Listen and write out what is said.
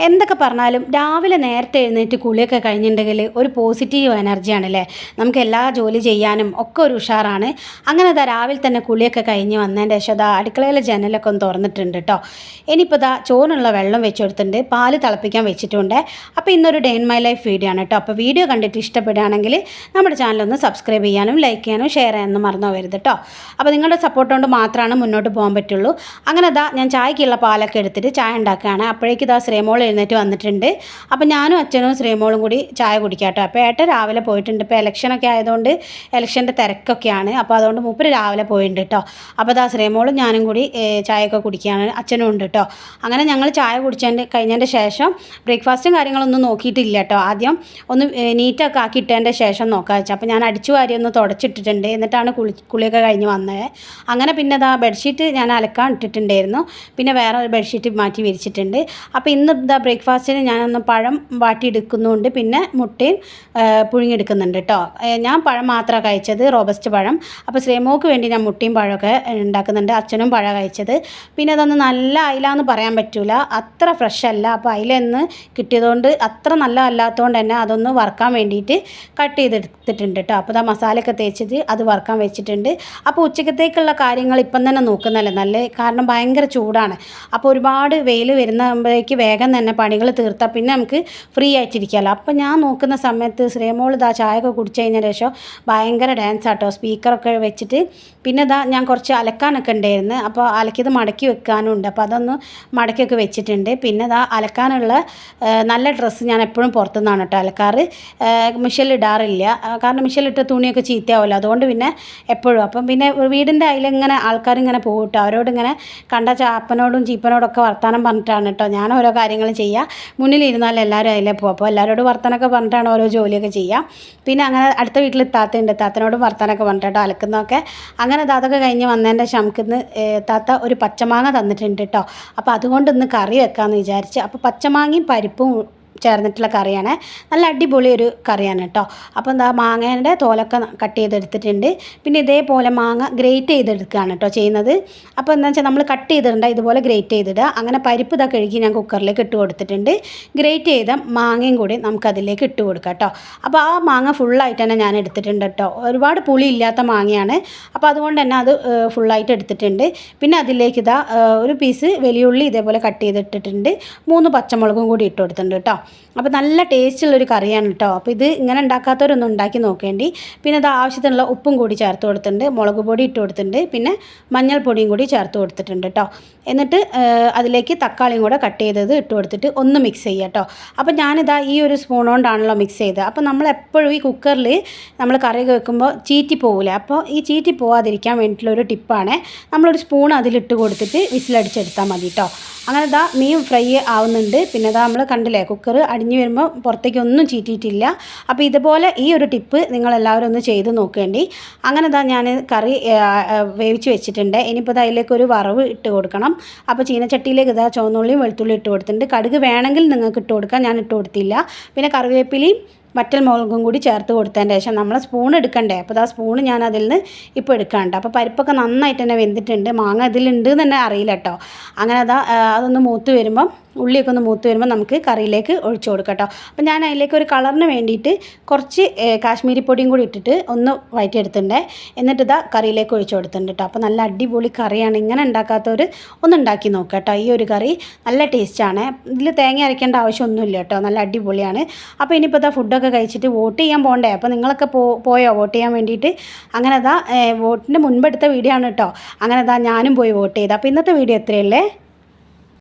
എന്തൊക്കെ പറഞ്ഞാലും രാവിലെ നേരത്തെ എഴുന്നേറ്റ് കുളിയൊക്കെ കഴിഞ്ഞിട്ടുണ്ടെങ്കിൽ ഒരു പോസിറ്റീവ് എനർജിയാണല്ലേ. നമുക്ക് എല്ലാ ജോലി ചെയ്യാനും ഒക്കെ ഒരു ഉഷാറാണ്. അങ്ങനെ രാവിലെ തന്നെ കുളിയൊക്കെ കഴിഞ്ഞ് വന്നതിൻ്റെ ശേഷം അടുക്കളയിലെ ജനലൊക്കെ ഒന്ന് തുറന്നിട്ടുണ്ട് കേട്ടോ. ഇനിയിപ്പോൾ ചോറിനുള്ള വെള്ളം വെച്ചെടുത്തിട്ടുണ്ട്, പാല് തിളപ്പിക്കാൻ വെച്ചിട്ടുണ്ട്. അപ്പോൾ ഇന്നൊരു day in my life video ആണ് കേട്ടോ. അപ്പോൾ വീഡിയോ കണ്ടിട്ട് ഇഷ്ടപ്പെടുകയാണെങ്കിൽ നമ്മുടെ ചാനലൊന്ന് സബ്സ്ക്രൈബ് ചെയ്യാനും ലൈക്ക് ചെയ്യാനും ഷെയർ ചെയ്യാനും മറന്നു പോകരുത് കേട്ടോ. അപ്പോൾ നിങ്ങളുടെ സപ്പോർട്ട് കൊണ്ട് മാത്രമാണ് മുന്നോട്ട് പോകാൻ പറ്റുള്ളൂ. അങ്ങനെ ഞാൻ ചായക്കുള്ള പാലൊക്കെ എടുത്തിട്ട് ചായ ഉണ്ടാക്കുകയാണ്. അപ്പോഴേക്ക് ശ്രീമോൾ എഴുന്നേറ്റ് വന്നിട്ടുണ്ട്. അപ്പോൾ ഞാനും അച്ഛനും ശ്രീമോളും കൂടി ചായ കുടിക്കാം കേട്ടോ. അപ്പോൾ ഏട്ടൻ രാവിലെ പോയിട്ടുണ്ട്. ഇപ്പോൾ ഇലക്ഷനൊക്കെ ആയതുകൊണ്ട് ഇലക്ഷൻ്റെ തിരക്കൊക്കെയാണ്. അപ്പോൾ അതുകൊണ്ട് മൂപ്പര് രാവിലെ പോയിട്ടുണ്ട് കേട്ടോ. അപ്പോൾ ശ്രീമോളും ഞാനും കൂടി ചായയൊക്കെ കുടിക്കുകയാണ്, അച്ഛനും ഉണ്ട് കേട്ടോ. അങ്ങനെ ഞങ്ങൾ ചായ കഴിഞ്ഞതിൻ്റെ ശേഷം ബ്രേക്ക്ഫാസ്റ്റും കാര്യങ്ങളൊന്നും നോക്കിയിട്ടില്ല കേട്ടോ. ആദ്യം ഒന്ന് നീറ്റൊക്കെ ആക്കി ഇട്ടതിൻ്റെ ശേഷം നോക്കാം വെച്ചാൽ. അപ്പോൾ ഞാൻ അടിച്ചു വാരി ഒന്ന് തുടച്ചിട്ടിട്ടുണ്ട്, എന്നിട്ടാണ് കുളിയൊക്കെ കഴിഞ്ഞ് വന്നത്. അങ്ങനെ പിന്നെ ബെഡ്ഷീറ്റ് ഞാൻ അലക്കാൻ ഇട്ടിട്ടുണ്ടായിരുന്നു. പിന്നെ വേറെ ഒരു ബെഡ്ഷീറ്റ് മാറ്റി വിരിച്ചിട്ടുണ്ട്. അപ്പോൾ ഇന്ന് ബ്രേക്ക്ഫാസ്റ്റിന് ഞാനൊന്ന് പഴം വാട്ടിയെടുക്കുന്നുണ്ട്, പിന്നെ മുട്ടയും പുഴുങ്ങിയെടുക്കുന്നുണ്ട് കേട്ടോ. ഞാൻ പഴം മാത്രമാണ് കഴിച്ചത്, റോബസ്റ്റ് പഴം. അപ്പോൾ ശ്രീമോക്ക് വേണ്ടി ഞാൻ മുട്ടയും പഴമൊക്കെ ഉണ്ടാക്കുന്നുണ്ട്. അച്ഛനും പഴം കഴിച്ചത്. പിന്നെ അതൊന്ന് നല്ല അയിലാന്ന് പറയാൻ പറ്റില്ല, അത്ര ഫ്രഷ് അല്ല. അപ്പോൾ അയിലെന്ന് കിട്ടിയതുകൊണ്ട് അത്ര നല്ല അല്ലാത്തതുകൊണ്ട് തന്നെ അതൊന്ന് വറുക്കാൻ വേണ്ടിയിട്ട് കട്ട് ചെയ്തെടുത്തിട്ടുണ്ട് കേട്ടോ. അപ്പോൾ മസാലയൊക്കെ തേച്ചിട്ട് അത് വറുക്കാൻ വെച്ചിട്ടുണ്ട്. അപ്പോൾ ഉച്ചക്കത്തേക്കുള്ള കാര്യങ്ങൾ ഇപ്പം തന്നെ നോക്കുന്നതല്ലേ നല്ലത്, കാരണം ഭയങ്കര ചൂടാണ്. അപ്പോൾ ഒരുപാട് വെയിൽ വരുമ്പോഴേക്ക് വേഗം തന്നെ പണികൾ തീർത്താൽ പിന്നെ നമുക്ക് ഫ്രീ ആയിട്ടിരിക്കാമല്ലോ. അപ്പോൾ ഞാൻ നോക്കുന്ന സമയത്ത് ശ്രീമോൾ ചായയൊക്കെ കുടിച്ച് കഴിഞ്ഞ ശേഷം ഭയങ്കര ഡാൻസ് ആട്ടോ, സ്പീക്കറൊക്കെ വെച്ചിട്ട്. പിന്നെ ഞാൻ കുറച്ച് അലക്കാനൊക്കെ ഉണ്ടായിരുന്നു. അപ്പോൾ അലക്കിയത് മടക്കി വെക്കാനും ഉണ്ട്. അപ്പോൾ അതൊന്ന് മടക്കിയൊക്കെ വെച്ചിട്ടുണ്ട്. പിന്നെ അലക്കാനുള്ള നല്ല ഡ്രസ്സ് ഞാൻ എപ്പോഴും പുറത്തുനിന്നാണ് കേട്ടോ അലക്കാറ്, മിഷനിലിടാറില്ല. കാരണം മിഷനിലിട്ട തുണിയൊക്കെ ചീത്തയാവുമല്ലോ, അതുകൊണ്ട് പിന്നെ എപ്പോഴും. അപ്പം പിന്നെ വീടിൻ്റെ അതിലിങ്ങനെ ആൾക്കാരിങ്ങനെ പോകും കേട്ടോ. അവരോടിങ്ങനെ കണ്ട ചാപ്പനോടും ചീപ്പനോടൊക്കെ വർത്തമാനം പറഞ്ഞിട്ടാണ് കേട്ടോ ഞാൻ ഓരോ കാര്യങ്ങൾ ചെയ്യുക. മുന്നിലിരുന്നാൽ എല്ലാവരും അതിലേ പോകും. അപ്പോൾ എല്ലാവരോടും വർത്തമാനമൊക്കെ പറഞ്ഞിട്ടാണ് ഓരോ ജോലിയൊക്കെ ചെയ്യുക. പിന്നെ അങ്ങനെ അടുത്ത വീട്ടിൽ താത്തയുണ്ട്, താത്തനോടും വർത്തമാനമൊക്കെ പറഞ്ഞിട്ടോ അലക്കുന്നതൊക്കെ. അങ്ങനെ അതൊക്കെ കഴിഞ്ഞ് വന്നതിൻ്റെ ശംക്കിന്ന് താത്ത ഒരു പച്ചമാങ്ങ തന്നിട്ടുണ്ട് കേട്ടോ. അപ്പോൾ അതുകൊണ്ട് ഇന്ന് കറി വെക്കാമെന്ന് വിചാരിച്ച്. അപ്പോൾ പച്ചമാങ്ങയും പരിപ്പും ചേർന്നിട്ടുള്ള കറിയാണ്, നല്ല അടിപൊളി ഒരു കറിയാണ് കേട്ടോ. അപ്പോൾ മാങ്ങേൻ്റെ തോലൊക്കെ കട്ട് ചെയ്തെടുത്തിട്ടുണ്ട്. പിന്നെ ഇതേപോലെ മാങ്ങ ഗ്രേറ്റ് ചെയ്തെടുക്കുകയാണ് കേട്ടോ ചെയ്യുന്നത്. അപ്പോൾ എന്താ വെച്ചാൽ നമ്മൾ കട്ട് ചെയ്തിടണ്ട, ഇതുപോലെ ഗ്രേറ്റ് ചെയ്തിടുക. അങ്ങനെ പരിപ്പ് കഴുകി ഞാൻ കുക്കറിലേക്ക് ഇട്ട് കൊടുത്തിട്ടുണ്ട്. ഗ്രേറ്റ് ചെയ്ത മാങ്ങയും കൂടി നമുക്കതിലേക്ക് ഇട്ട് കൊടുക്കാം കേട്ടോ. അപ്പോൾ ആ മാങ്ങ ഫുള്ളായിട്ട് തന്നെ ഞാൻ എടുത്തിട്ടുണ്ട് കേട്ടോ. ഒരുപാട് പുളി ഇല്ലാത്ത മാങ്ങയാണ്, അപ്പോൾ അതുകൊണ്ട് തന്നെ അത് ഫുള്ളായിട്ട് എടുത്തിട്ടുണ്ട്. പിന്നെ അതിലേക്ക് ഒരു പീസ് വലിയുള്ളി ഇതേപോലെ കട്ട് ചെയ്തിട്ടിട്ടുണ്ട്. 3 പച്ചമുളകും കൂടി ഇട്ട് കൊടുത്തിട്ടുണ്ട് കേട്ടോ. അപ്പോൾ നല്ല ടേസ്റ്റുള്ളൊരു കറിയാണ് കേട്ടോ. അപ്പോൾ ഇത് ഇങ്ങനെ ഉണ്ടാക്കാത്തവരൊന്നും ഉണ്ടാക്കി നോക്കേണ്ടി. പിന്നെ ആവശ്യത്തിനുള്ള ഉപ്പും കൂടി ചേർത്ത് കൊടുത്തിട്ടുണ്ട്, മുളക് പൊടി ഇട്ട് കൊടുത്തിട്ടുണ്ട്, പിന്നെ മഞ്ഞൾപ്പൊടിയും കൂടി ചേർത്ത് കൊടുത്തിട്ടുണ്ട് കേട്ടോ. എന്നിട്ട് അതിലേക്ക് തക്കാളിയും കൂടെ കട്ട് ചെയ്തത് ഇട്ട് കൊടുത്തിട്ട് ഒന്ന് മിക്സ് ചെയ്യുക കേട്ടോ. അപ്പോൾ ഈ ഒരു സ്പൂൺ കൊണ്ടാണല്ലോ മിക്സ് ചെയ്തത്. അപ്പോൾ നമ്മളെപ്പോഴും ഈ കുക്കറിൽ നമ്മൾ കറിയൊക്കെ വെക്കുമ്പോൾ ചീറ്റി പോകില്ല. അപ്പോൾ ഈ ചീറ്റി പോകാതിരിക്കാൻ വേണ്ടിയിട്ടുള്ളൊരു ടിപ്പാണ്, നമ്മളൊരു സ്പൂൺ അതിലിട്ട് കൊടുത്തിട്ട് വിസിലടിച്ചെടുത്താൽ മതി കേട്ടോ. അങ്ങനെ മീൻ ഫ്രൈ ആവുന്നുണ്ട്. പിന്നെ നമ്മൾ കണ്ടില്ലേ കുക്കർ അടിഞ്ഞു വരുമ്പോൾ പുറത്തേക്കൊന്നും ചീറ്റിയിട്ടില്ല. അപ്പോൾ ഇതുപോലെ ഈ ഒരു ടിപ്പ് നിങ്ങളെല്ലാവരും ഒന്ന് ചെയ്ത് നോക്കേണ്ടി. അങ്ങനെ ഞാൻ കറി വേവിച്ച് വെച്ചിട്ടുണ്ട്. ഇനിയിപ്പോൾ അതിലേക്ക് ഒരു വറവ് ഇട്ട് കൊടുക്കണം. അപ്പോൾ ചീനച്ചട്ടിയിലേക്ക് ചുവന്നുള്ളിയും വെളുത്തുള്ളി ഇട്ട് കൊടുത്തിട്ടുണ്ട്. കടുക് വേണമെങ്കിൽ നിങ്ങൾക്ക് ഇട്ട് കൊടുക്കാം, ഞാൻ ഇട്ട് കൊടുത്തില്ല. പിന്നെ കറിവേപ്പിലയും വറ്റൽ മുളകും കൂടി ചേർത്ത് കൊടുത്തതിൻ്റെ ശേഷം നമ്മൾ സ്പൂൺ എടുക്കണ്ടേ. അപ്പോൾ സ്പൂൺ ഞാൻ അതിൽ നിന്ന് ഇപ്പോൾ എടുക്കാണ്ട്. അപ്പോൾ പരിപ്പൊക്കെ നന്നായിട്ട് തന്നെ വെന്തിട്ടുണ്ട്, മാങ്ങ ഇതിലുണ്ട് എന്ന് തന്നെ അറിയില്ല കേട്ടോ. അങ്ങനെ അതൊന്ന് മൂത്ത് വരുമ്പം, ഉള്ളിയൊക്കെ ഒന്ന് മൂത്ത് വരുമ്പോൾ നമുക്ക് കറിയിലേക്ക് ഒഴിച്ചു കൊടുക്കാം കേട്ടോ. അപ്പോൾ ഞാൻ അതിലേക്ക് ഒരു കളറിന് വേണ്ടിയിട്ട് കുറച്ച് കാശ്മീരി പൊടിയും കൂടി ഇട്ടിട്ട് ഒന്ന് വഴറ്റിയെടുത്തിട്ടുണ്ട്. എന്നിട്ട് കറിയിലേക്ക് ഒഴിച്ചു കൊടുത്തിട്ടുണ്ട് കേട്ടോ. അപ്പോൾ നല്ല അടിപൊളി കറിയാണ്. ഇങ്ങനെ ഉണ്ടാക്കാത്തവർ ഒന്ന് ഉണ്ടാക്കി നോക്കുക കേട്ടോ. ഈ ഒരു കറി നല്ല ടേസ്റ്റാണ്. ഇതിൽ തേങ്ങ അരയ്ക്കേണ്ട ആവശ്യമൊന്നുമില്ല കേട്ടോ, നല്ല അടിപൊളിയാണ്. അപ്പോൾ ഇനിയിപ്പോൾ ഫുഡൊക്കെ കഴിച്ചിട്ട് വോട്ട് ചെയ്യാൻ പോകണ്ടേ. അപ്പോൾ നിങ്ങളൊക്കെ പോയോ വോട്ട് ചെയ്യാൻ വേണ്ടിയിട്ട്? അങ്ങനെ വോട്ടിൻ്റെ മുൻപെടുത്ത വീഡിയോ ആണ് കേട്ടോ. അങ്ങനെ ഞാനും പോയി വോട്ട് ചെയ്ത്. അപ്പോൾ ഇന്നത്തെ വീഡിയോ എത്രയല്ലേ.